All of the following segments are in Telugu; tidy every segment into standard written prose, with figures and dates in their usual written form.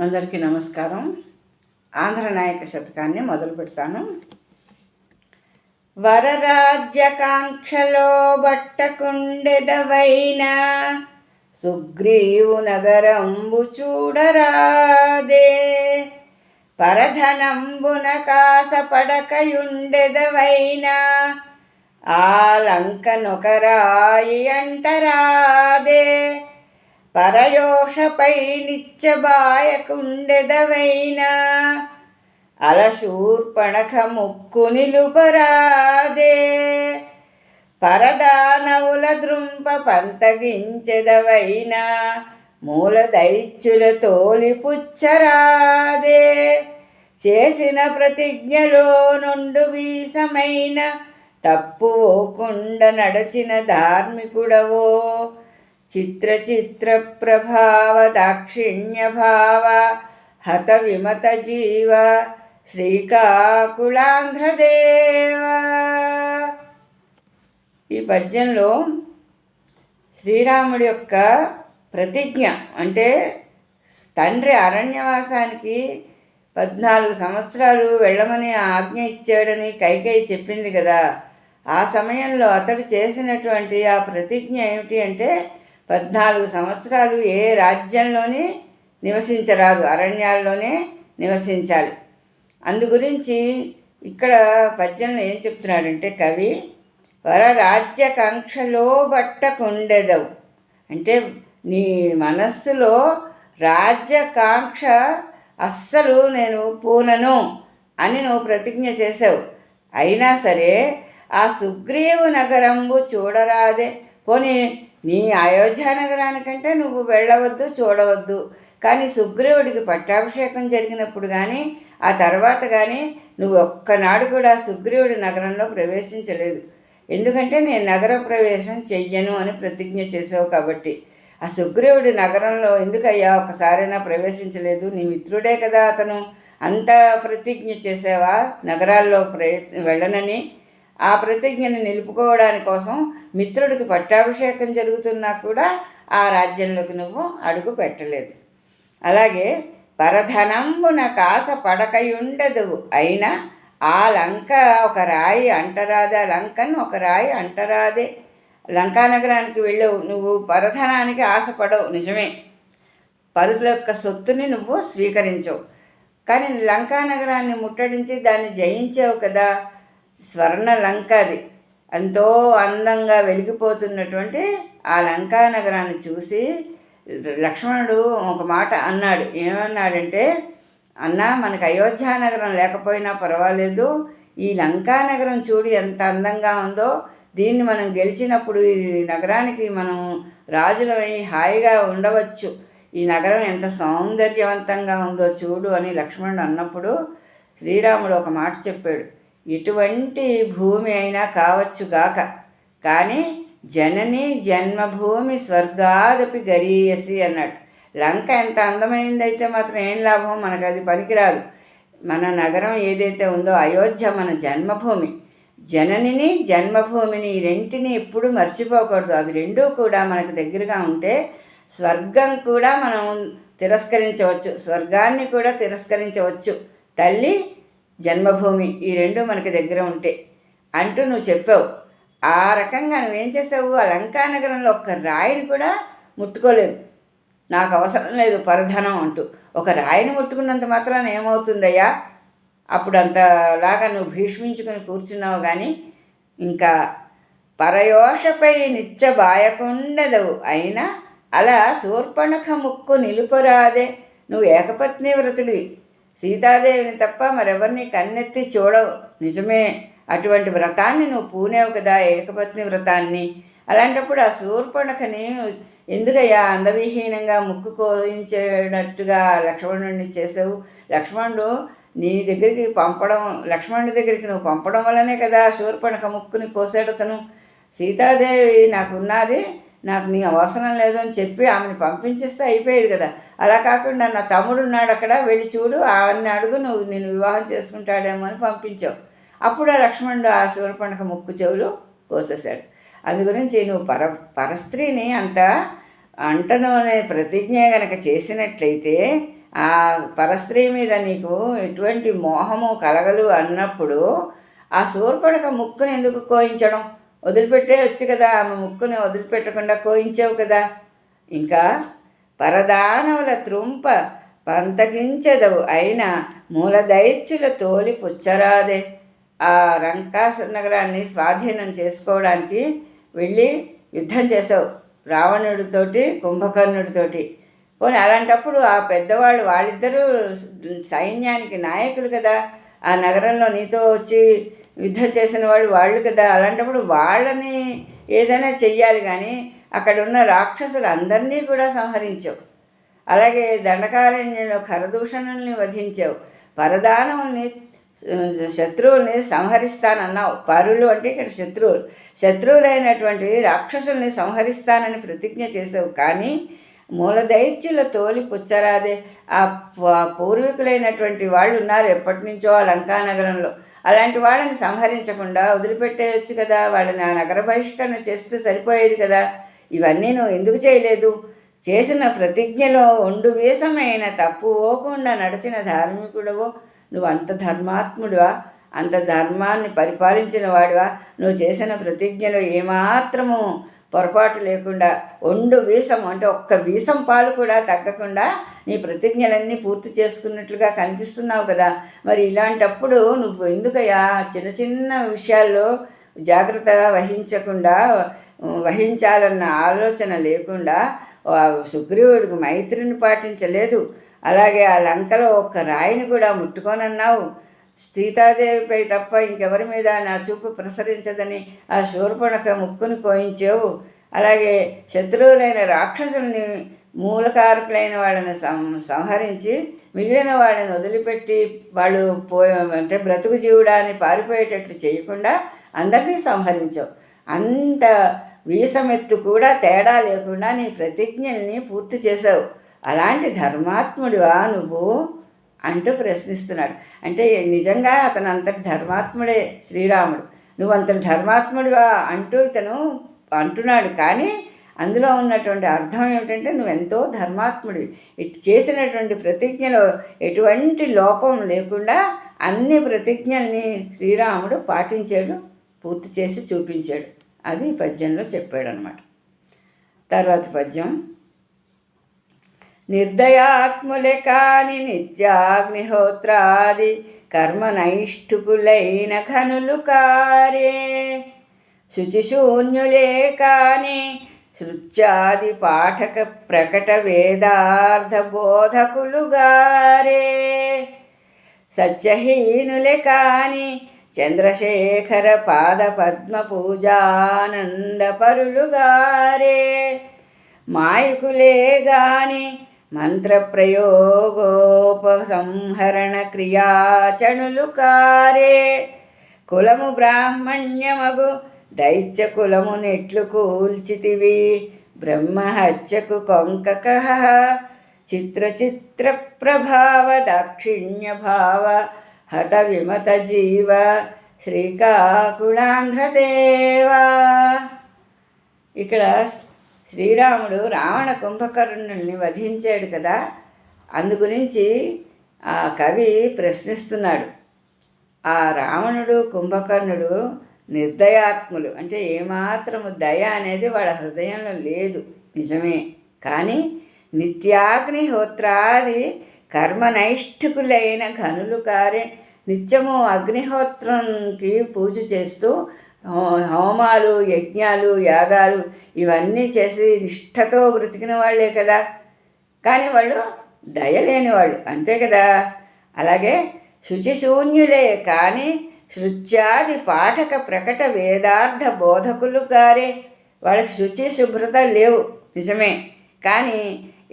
అందరికీ నమస్కారం. ఆంధ్ర నాయక శతకాన్ని మొదలు పెడతాను. వరరాజ్యకాంక్షలో బట్టకుండెదవైన సుగ్రీవు నగరంబు చూడరాదే, పరధనంబున కాసపడకయుండెదవైన ఆ లంకనొకరాయి అంటరాదే, పరయోషపై నిత్యబాయకుండెదవైనా అలశూర్పణఖ ముక్కు నిలుపరాదే, పరదానవుల ద్రుంప పంతగించెదవైనా మూల దైత్యుల తోలిపుచ్చరాదే, చేసిన ప్రతిజ్ఞలో నుండు వీసమైన తప్పువోకుండ నడచిన ధార్మికుడవో, చిత్ర చిత్ర ప్రభావ దాక్షిణ్య భావ హత విమత జీవ శ్రీకాకుళాంధ్రదేవ. ఈ పద్యంలో శ్రీరాముడి యొక్క ప్రతిజ్ఞ అంటే తండ్రి అరణ్యవాసానికి 14 సంవత్సరాలు వెళ్ళమని ఆజ్ఞ ఇచ్చాడని కైకేయి చెప్పింది కదా. ఆ సమయంలో అతడు చేసినటువంటి ఆ ప్రతిజ్ఞ ఏమిటి అంటే 14 సంవత్సరాలు ఏ రాజ్యంలోని నివసించరాదు, అరణ్యాల్లోనే నివసించాలి. అందు గురించి ఇక్కడ పద్యంలో ఏం చెప్తున్నాడంటే కవి, వరరాజ్యకాంక్షలో బట్టకుండెదవు అంటే నీ మనస్సులో రాజ్యకాంక్ష అస్సలు నేను పూనను అని నువ్వు ప్రతిజ్ఞ చేసావు. అయినా సరే ఆ సుగ్రీవు నగరంబు చూడరాదే, పోనీ నీ అయోధ్య నగరానికంటే నువ్వు వెళ్ళవద్దు, చూడవద్దు. కానీ సుగ్రీవుడికి పట్టాభిషేకం జరిగినప్పుడు కానీ ఆ తర్వాత కానీ నువ్వు ఒక్కనాడు కూడా సుగ్రీవుడి నగరంలో ప్రవేశించలేదు. ఎందుకంటే నేను నగర ప్రవేశం చెయ్యను అని ప్రతిజ్ఞ చేసావు కాబట్టి. ఆ సుగ్రీవుడి నగరంలో ఎందుకయ్యా ఒకసారైనా ప్రవేశించలేదు? నీ మిత్రుడే కదా అతను, అంత ప్రతిజ్ఞ చేసావా నగరాల్లో వెళ్ళనని? ఆ ప్రతిజ్ఞను నిలుపుకోవడానికి కోసం మిత్రుడికి పట్టాభిషేకం జరుగుతున్నా కూడా ఆ రాజ్యంలోకి నువ్వు అడుగు పెట్టలేదు. అలాగే పరధనంబున కాస పడకయుండదు అయినా ఆ లంక ఒక రాయి అంటరాదే, లంకను ఒక రాయి అంటరాదే. లంకానగరానికి వెళ్ళవు, నువ్వు పరధనానికి ఆశపడవు నిజమే, పరుల యొక్క సొత్తుని నువ్వు స్వీకరించవు. కానీ లంకానగరాన్ని ముట్టడించి దాన్ని జయించావు కదా. స్వర్ణ లంక అది, ఎంతో అందంగా వెలిగిపోతున్నటువంటి ఆ లంకా నగరాన్ని చూసి లక్ష్మణుడు ఒక మాట అన్నాడు. ఏమన్నాడంటే, అన్నా మనకు అయోధ్య నగరం లేకపోయినా పర్వాలేదు, ఈ లంకా నగరం చూడు ఎంత అందంగా ఉందో, దీన్ని మనం గెలిచినప్పుడు ఈ నగరానికి మనం రాజులమై హాయిగా ఉండవచ్చు, ఈ నగరం ఎంత సౌందర్యవంతంగా ఉందో చూడు అని లక్ష్మణుడు అన్నప్పుడు శ్రీరాముడు ఒక మాట చెప్పాడు, ఇటువంటి భూమి అయినా కావచ్చుగాక, కానీ జనని జన్మభూమి స్వర్గాదపి గరీయసి అన్నాడు. లంక ఎంత అందమైందైతే మాత్రం ఏం లాభం, మనకు అది పనికిరాదు. మన నగరం ఏదైతే ఉందో అయోధ్య మన జన్మభూమి, జననిని జన్మభూమిని ఈ రెంటిని ఎప్పుడూ మర్చిపోకూడదు. అవి రెండూ కూడా మనకు దగ్గరగా ఉంటే స్వర్గం కూడా మనం తిరస్కరించవచ్చు, స్వర్గాన్ని కూడా తిరస్కరించవచ్చు. తల్లి జన్మభూమి ఈ రెండు మనకి దగ్గర ఉంటే అంటూ నువ్వు చెప్పావు. ఆ రకంగా నువ్వేం చేసావు, ఆ లంకా నగరంలో ఒక్క రాయిని కూడా ముట్టుకోలేదు. నాకు అవసరం లేదు పరధనం అంటూ ఒక రాయిని ముట్టుకున్నంత మాత్రాన ఏమవుతుందయ్యా? అప్పుడు అంతలాగా నువ్వు భీష్మించుకొని కూర్చున్నావు. కానీ ఇంకా పరయోషపై నిత్య బాయకుండదవు అయినా అలా శూర్పణఖ ముక్కు నిలుపరాదే. నువ్వు ఏకపత్ని వ్రతుడివి, సీతాదేవిని తప్ప మరెవరిని కన్నెత్తి చూడవు నిజమే. అటువంటి వ్రతాన్ని నువ్వు పూనేవు కదా, ఏకపత్ని వ్రతాన్ని. అలాంటప్పుడు ఆ శూర్పణఖని ఎందుకయ్యా అందవిహీనంగా ముక్కు కోయించేటట్టుగా లక్ష్మణుడిని చేసావు? లక్ష్మణుడు నీ దగ్గరికి పంపడం, లక్ష్మణుడి దగ్గరికి నువ్వు పంపడం వల్లనే కదా శూర్పణఖ ముక్కుని కోసేటతను. సీతాదేవి నాకున్నది, నాకు నీ అవసరం లేదు అని చెప్పి ఆమెను పంపించేస్తే అయిపోయేది కదా. అలా కాకుండా నా తమ్ముడు ఉన్నాడు అక్కడ, వెళ్ళి చూడు, ఆమెను అడుగు, నువ్వు నేను వివాహం చేసుకుంటాడేమో అని పంపించావు. అప్పుడు ఆ లక్ష్మణుడు ఆ శూర్పణఖ ముక్కు చెవులు కోసేశాడు. అందు గురించి నువ్వు పరస్త్రీని అంత అంటను అనే ప్రతిజ్ఞ గనక చేసినట్లయితే ఆ పరస్త్రీ మీద నీకు ఎటువంటి మోహము కలగలు అన్నప్పుడు ఆ శూర్పణఖ ముక్కుని ఎందుకు కోయించడం? వదిలిపెట్టేయచ్చు కదా, ఆమె ముక్కుని వదిలిపెట్టకుండా కోయించావు కదా. ఇంకా పరదానవుల త్రుంప పంతకించెదవు అయినా మూలదైత్యుల తోలి పుచ్చరాదే. ఆ లంకాసుర నగరాన్ని స్వాధీనం చేసుకోవడానికి వెళ్ళి యుద్ధం చేసావు రావణుడితోటి, కుంభకర్ణుడితోటి. పోనీ అలాంటప్పుడు ఆ పెద్దవాళ్ళు వాళ్ళిద్దరూ సైన్యానికి నాయకులు కదా, ఆ నగరంలో నీతో వచ్చి యుద్ధం చేసిన వాళ్ళు కదా. అలాంటప్పుడు వాళ్ళని ఏదైనా చెయ్యాలి, కానీ అక్కడ ఉన్న రాక్షసులు అందరినీ కూడా సంహరించావు. అలాగే దండకారణ్యంలో ఖరదూషణుల్ని వధించావు. పరదానవుల్ని, శత్రువుల్ని సంహరిస్తానన్నావు. పరులు అంటే ఇక్కడ శత్రువులైనటువంటి రాక్షసుల్ని సంహరిస్తానని ప్రతిజ్ఞ చేసావు. కానీ మూలదైత్యుల తోలి పుచ్చరాదే. ఆ పూర్వీకులైనటువంటి వాళ్ళు ఉన్నారు ఎప్పటి నుంచో ఆ లంకానగరంలో. అలాంటి వాళ్ళని సంహరించకుండా వదిలిపెట్టేయచ్చు కదా, వాళ్ళని ఆ నగర బహిష్కరణ చేస్తే సరిపోయేది కదా. ఇవన్నీ నువ్వు ఎందుకు చేయలేదు? చేసిన ప్రతిజ్ఞలో ఒండు వీసమైన తప్పు పోకుండా నడిచిన ధార్మికుడవో నువ్వు. అంత ధర్మాత్ముడివా? అంత ధర్మాన్ని పరిపాలించిన వాడివా? నువ్వు చేసిన ప్రతిజ్ఞలో ఏమాత్రము పొరపాటు లేకుండా ఒండు వీసం అంటే ఒక్క వీసం పాలు కూడా తగ్గకుండా నీ ప్రతిజ్ఞలన్నీ పూర్తి చేసుకున్నట్లుగా కనిపిస్తున్నావు కదా. మరి ఇలాంటప్పుడు నువ్వు ఎందుకయ్యా చిన్న చిన్న విషయాల్లో జాగ్రత్తగా వహించాలన్న ఆలోచన లేకుండా సుగ్రీవుడికి మైత్రిని పాటించలేదు. అలాగే ఆ లంకలో ఒక్క రాయిని కూడా ముట్టుకోనన్నావు. సీతాదేవిపై తప్ప ఇంకెవరి మీద నా చూపు ప్రసరించదని ఆ శూర్పణఖ ముక్కుని కోయించావు. అలాగే శత్రువులైన రాక్షసుల్ని, మూలకారకులైన వాళ్ళని సంహరించి మిగిలిన వాళ్ళని వదిలిపెట్టి వాళ్ళు అంటే బ్రతుకు జీవుడాన్ని పారిపోయేటట్లు చేయకుండా అందరినీ సంహరించావు. అంత వీసమెత్తు కూడా తేడా లేకుండా నీ ప్రతిజ్ఞల్ని పూర్తి చేశావు. అలాంటి ధర్మాత్ముడివా నువ్వు అంటూ ప్రశ్నిస్తున్నాడు. అంటే నిజంగా అతను అంతటి ధర్మాత్ముడే శ్రీరాముడు. నువ్వు అంతటి ధర్మాత్ముడివా అంటూ ఇతను అంటున్నాడు. కానీ అందులో ఉన్నటువంటి అర్థం ఏమిటంటే నువ్వెంతో ధర్మాత్ముడివి. ఇటు చేసినటువంటి ప్రతిజ్ఞలో ఎటువంటి లోపం లేకుండా అన్ని ప్రతిజ్ఞల్ని శ్రీరాముడు పాటించాడు, పూర్తి చేసి చూపించాడు. అది పద్యంలో చెప్పాడు అన్నమాట. తర్వాత పద్యం. నిర్దయాత్ములే కాని నిత్యాగ్నిహోత్రాది కర్మనైష్ఠుకులైన ఘనులు కారే. శుచిశూన్యులే కాని శృత్యాది పాఠక ప్రకట వేదార్థ బోధకులుగారే. సత్యహీనులే కాని చంద్రశేఖర పాద పద్మ పూజానంద పరులుగారే. మాయకులే గాని మంత్రప్రయోగోపసంహరణ క్రియాచణులు కారే. కులము బ్రాహ్మణ్యమగు దైత్య కులము నెట్లు కూల్చితివి. బ్రహ్మహత్యకు కొంకకః చిత్ర ప్రభావ దాక్షిణ్య భావ హత విమత జీవ శ్రీకాకుళాంధ్రదేవా. ఇక్కడ శ్రీరాముడు రావణ కుంభకర్ణుల్ని వధించాడు కదా, అందుగురించి ఆ కవి ప్రశ్నిస్తున్నాడు. ఆ రావణుడు, కుంభకర్ణుడు నిర్దయాత్ములు, అంటే ఏమాత్రము దయ అనేది వాళ్ళ హృదయంలో లేదు, నిజమే. కానీ నిత్యాగ్నిహోత్రాది కర్మనైష్ఠికులైన ఘనులు కారే. నిత్యము అగ్నిహోత్రంకి పూజ చేస్తూ హోమాలు, యజ్ఞాలు, యాగాలు ఇవన్నీ చేసి నిష్ఠతో బ్రతికిన వాళ్ళే కదా. కానీ వాళ్ళు దయలేని వాళ్ళు, అంతే కదా. అలాగే శుచిశూన్యులే కానీ శృత్యాది పాఠక ప్రకట వేదార్థ బోధకులు కారే. వాళ్ళకి శుచి శుభ్రత లేవు, నిజమే. కానీ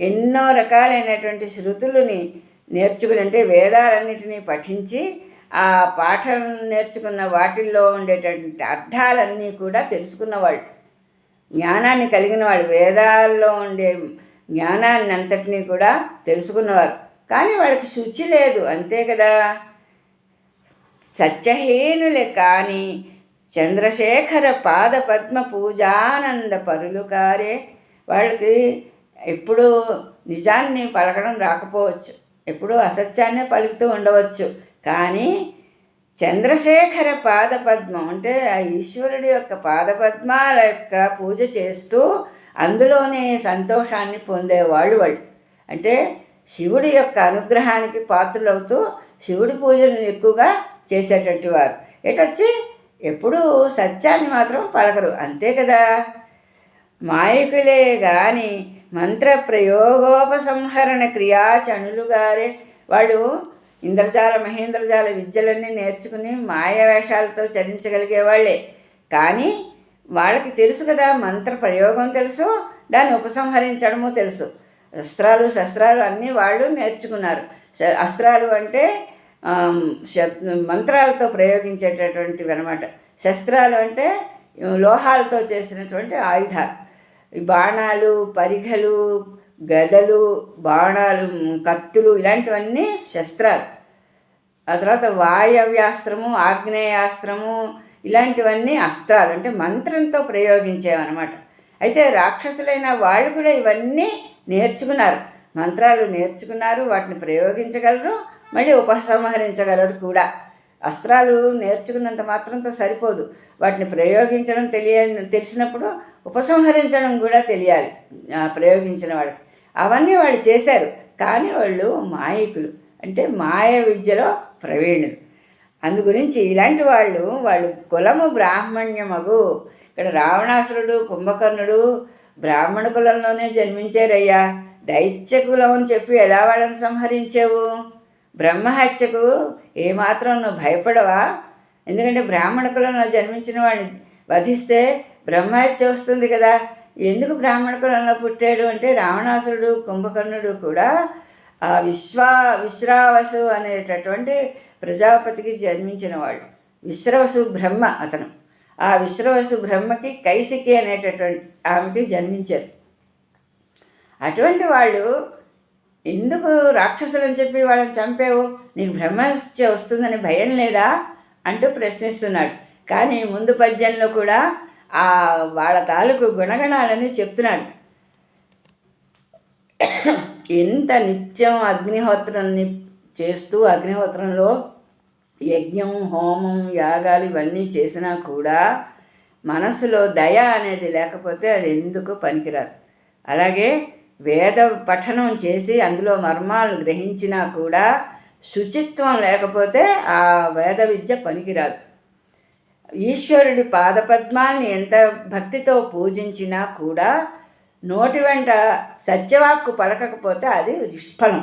ఎన్నో రకాలైనటువంటి శృతులని నేర్చుకుని, అంటే వేదాలన్నిటినీ పఠించి ఆ పాఠం నేర్చుకున్న వాటిల్లో ఉండేటటువంటి అర్థాలన్నీ కూడా తెలుసుకున్నవాళ్ళు, జ్ఞానాన్ని కలిగిన వాళ్ళు, వేదాల్లో ఉండే జ్ఞానాన్ని అంతటినీ కూడా తెలుసుకున్నవారు. కానీ వాళ్ళకి శుచి లేదు, అంతే కదా. సత్యహీనులే కానీ చంద్రశేఖర పాద పద్మ పూజానంద పరులు కారే. వాళ్ళకి ఎప్పుడూ నిజాన్ని పలకడం రాకపోవచ్చు, ఎప్పుడూ అసత్యాన్నే పలుకుతూ ఉండవచ్చు. కానీ చంద్రశేఖర పాదపద్మం అంటే ఆ ఈశ్వరుడి యొక్క పాదపద్మాల యొక్క పూజ చేస్తూ అందులోనే సంతోషాన్ని పొందేవాళ్ళు వాళ్ళు. అంటే శివుడి యొక్క అనుగ్రహానికి పాత్రులవుతూ శివుడి పూజలను ఎక్కువగా చేసేటటువంటి వారు. ఎటొచ్చి ఎప్పుడూ సత్యాన్ని మాత్రం పలకరు, అంతే కదా. మాయకులే గాని మంత్ర ప్రయోగోపసంహరణ క్రియాచనులుగారే వాళ్ళు ఇంద్రజాల మహేంద్రజాల విద్యలన్నీ నేర్చుకుని మాయవేషాలతో చరించగలిగేవాళ్లే. కానీ వాళ్ళకి తెలుసు కదా, మంత్ర ప్రయోగం తెలుసు, దాన్ని ఉపసంహరించడము తెలుసు. శస్త్రాలు అన్నీ వాళ్ళు నేర్చుకున్నారు. అస్త్రాలు అంటే మంత్రాలతో ప్రయోగించేటటువంటివి అనమాట. శస్త్రాలు అంటే లోహాలతో చేసినటువంటి ఆయుధాలు. బాణాలు, పరిఘలు, గదలు, బాణాలు, కత్తులు ఇలాంటివన్నీ శస్త్రాలు. ఆ తర్వాత వాయవ్యాస్త్రము, ఆగ్నేయాస్త్రము ఇలాంటివన్నీ అస్త్రాలు, అంటే మంత్రంతో ప్రయోగించేవన్నమాట. అయితే రాక్షసులైన వాళ్ళు కూడా ఇవన్నీ నేర్చుకున్నారు, మంత్రాలు నేర్చుకున్నారు, వాటిని ప్రయోగించగలరు, మళ్ళీ ఉపసంహరించగలరు కూడా. అస్త్రాలు నేర్చుకున్నంత మాత్రంతో సరిపోదు, వాటిని ప్రయోగించడం తెలిసినప్పుడు ఉపసంహరించడం కూడా తెలియాలి ప్రయోగించిన వాళ్ళకి. అవన్నీ వాళ్ళు చేశారు. కానీ వాళ్ళు మాయకులు, అంటే మాయ విద్యలో ప్రవీణులు. అందు గురించి ఇలాంటి వాళ్ళు కులము బ్రాహ్మణ్యమగు. ఇక్కడ రావణాసురుడు, కుంభకర్ణుడు బ్రాహ్మణ కులంలోనే జన్మించారయ్యా. దైత్య కులం అని చెప్పి ఎలా వాళ్ళని సంహరించావు? బ్రహ్మహత్యకు ఏమాత్రం నువ్వు భయపడవా? ఎందుకంటే బ్రాహ్మణ కులంలో జన్మించిన వాడిని వధిస్తే బ్రహ్మహత్య వస్తుంది కదా. ఎందుకు బ్రాహ్మణ కులంలో పుట్టాడు అంటే రావణాసురుడు, కుంభకర్ణుడు కూడా ఆ విశ్రావసు అనేటటువంటి ప్రజాపతికి జన్మించిన వాళ్ళు. విశ్రవసు బ్రహ్మ అతను. ఆ విశ్రవసు బ్రహ్మకి కైసికి అనేటటువంటి ఆమెకి జన్మించారు. అటువంటి వాళ్ళు ఎందుకు రాక్షసులని చెప్పి వాళ్ళని చంపావు? నీకు బ్రహ్మహత్య వస్తుందని భయం లేదా అంటూ ప్రశ్నిస్తున్నాడు. కానీ ముందు పద్యంలో కూడా వాళ్ళ తాలూకు గుణగణాలని చెప్తున్నాడు. ఎంత నిత్యం అగ్నిహోత్రాన్ని చేస్తూ అగ్నిహోత్రంలో యజ్ఞం, హోమం, యాగాలు ఇవన్నీ చేసినా కూడా మనసులో దయ అనేది లేకపోతే అది ఎందుకు పనికిరాదు. అలాగే వేద పఠనం చేసి అందులో మర్మాలు గ్రహించినా కూడా శుచిత్వం లేకపోతే ఆ వేద విద్య పనికిరాదు. ఈశ్వరుడి పాదపద్మాల్ని ఎంత భక్తితో పూజించినా కూడా నోటి వెంట సత్యవాక్కు పలకకపోతే అది నిష్ఫలం.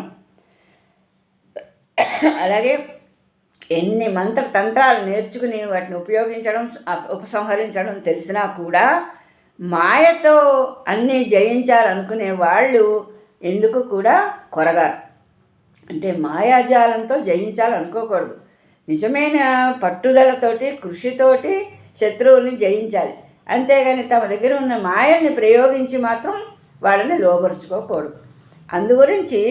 అలాగే ఎన్ని మంత్రతంత్రాలు నేర్చుకుని వాటిని ఉపయోగించడం, ఉపసంహరించడం తెలిసినా కూడా మాయతో అన్నీ జయించాలనుకునే వాళ్ళు ఎందుకు కూడా కొరగారు. అంటే మాయాజాలంతో జయించాలనుకోకూడదు. నిజమైన పట్టుదలతోటి, కృషితోటి శత్రువుల్ని జయించాలి. అంతేగాని తమ దగ్గర ఉన్న మాయల్ని ప్రయోగించి మాత్రం వాళ్ళని లోబరుచుకోకూడదు. అందుగురించి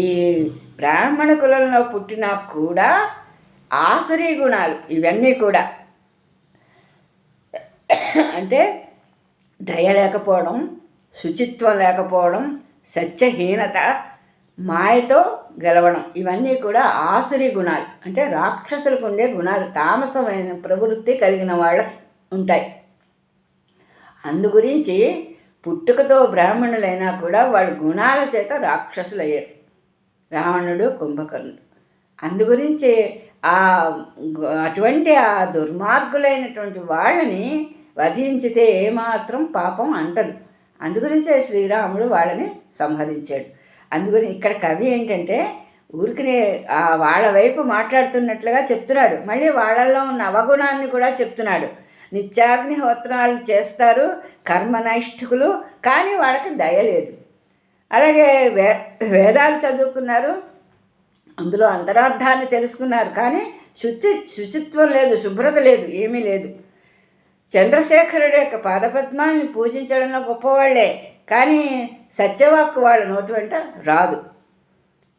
ఈ బ్రాహ్మణ కులంలో పుట్టినా కూడా ఆసురీ గుణాలు ఇవన్నీ కూడా, అంటే దయ లేకపోవడం, శుచిత్వం లేకపోవడం, సత్యహీనత, మాయతో గెలవడం, ఇవన్నీ కూడా ఆసురీ గుణాలు. అంటే రాక్షసులకు ఉండే గుణాలు, తామసమైన ప్రవృత్తి కలిగిన వాళ్ళకి ఉంటాయి. అందుగురించి పుట్టుకతో బ్రాహ్మణులైనా కూడా వాళ్ళు గుణాల చేత రాక్షసులు అయ్యారు, రావణుడు, కుంభకర్ణుడు. అందుగురించి అటువంటి ఆ దుర్మార్గులైనటువంటి వాళ్ళని వధించితే ఏమాత్రం పాపం అంటదు. అందుగురించే శ్రీరాముడు వాళ్ళని సంహరించాడు. అందుగురించి ఇక్కడ కవి ఏంటంటే ఊరికినే వాళ్ళ వైపు మాట్లాడుతున్నట్లుగా చెప్తున్నాడు. మళ్ళీ వాళ్ళల్లో ఉన్న అవగుణాన్ని కూడా చెప్తున్నాడు. నిత్యాగ్నిహోత్రాలు చేస్తారు, కర్మనైష్ఠికులు, కానీ వాళ్ళకి దయ లేదు. అలాగే వేదాలు చదువుకున్నారు, అందులో అంతరార్థాన్ని తెలుసుకున్నారు, కానీ శుచిత్వం లేదు, శుభ్రత లేదు, ఏమీ లేదు. చంద్రశేఖరుడు యొక్క పాదపద్మాన్ని పూజించడంలో గొప్పవాళ్లే, కానీ సత్యవాక్కు వాళ్ళ నోటి వెంట రాదు.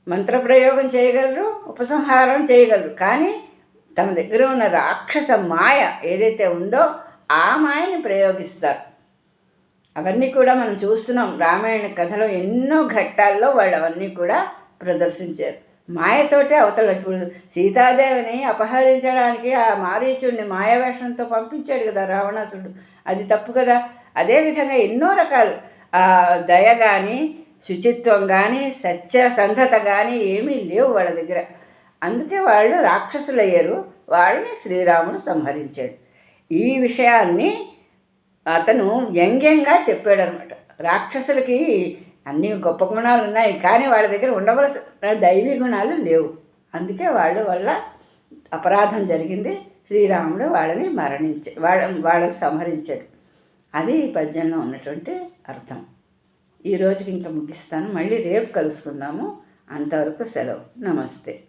మంత్రప్రయోగం చేయగలరు, ఉపసంహారం చేయగలరు, కానీ తమ దగ్గర ఉన్న రాక్షస మాయ ఏదైతే ఉందో ఆ మాయని ప్రయోగిస్తారు. అవన్నీ కూడా మనం చూస్తున్నాం రామాయణ కథలో ఎన్నో ఘట్టాల్లో వాళ్ళు అవన్నీ కూడా ప్రదర్శించారు. మాయతోటే అవతల ఇప్పుడు సీతాదేవిని అపహరించడానికి ఆ మారీచుడిని మాయావేషంతో పంపించాడు కదా రావణాసుడు. అది తప్పు కదా. అదేవిధంగా ఎన్నో రకాలు దయ కానీ, శుచిత్వం కానీ, సత్యసంధత కానీ ఏమీ లేవు వాళ్ళ దగ్గర. అందుకే వాళ్ళు రాక్షసులయ్యారు. వాళ్ళని శ్రీరాముడు సంహరించాడు. ఈ విషయాన్ని అతను వ్యంగ్యంగా చెప్పాడనమాట. రాక్షసులకి అన్ని గొప్ప గుణాలు ఉన్నాయి, కానీ వాళ్ళ దగ్గర ఉండవలసిన దైవీ గుణాలు లేవు. అందుకే వాళ్ళ వల్ల అపరాధం జరిగింది. శ్రీరాముడు వాళ్ళని వాళ్ళని సంహరించాడు. అది ఈ పద్యంలో ఉన్నటువంటి అర్థం. ఈ రోజుకి ఇంకా ముగిస్తాను. మళ్ళీ రేపు కలుసుకుందాము. అంతవరకు సెలవు. నమస్తే.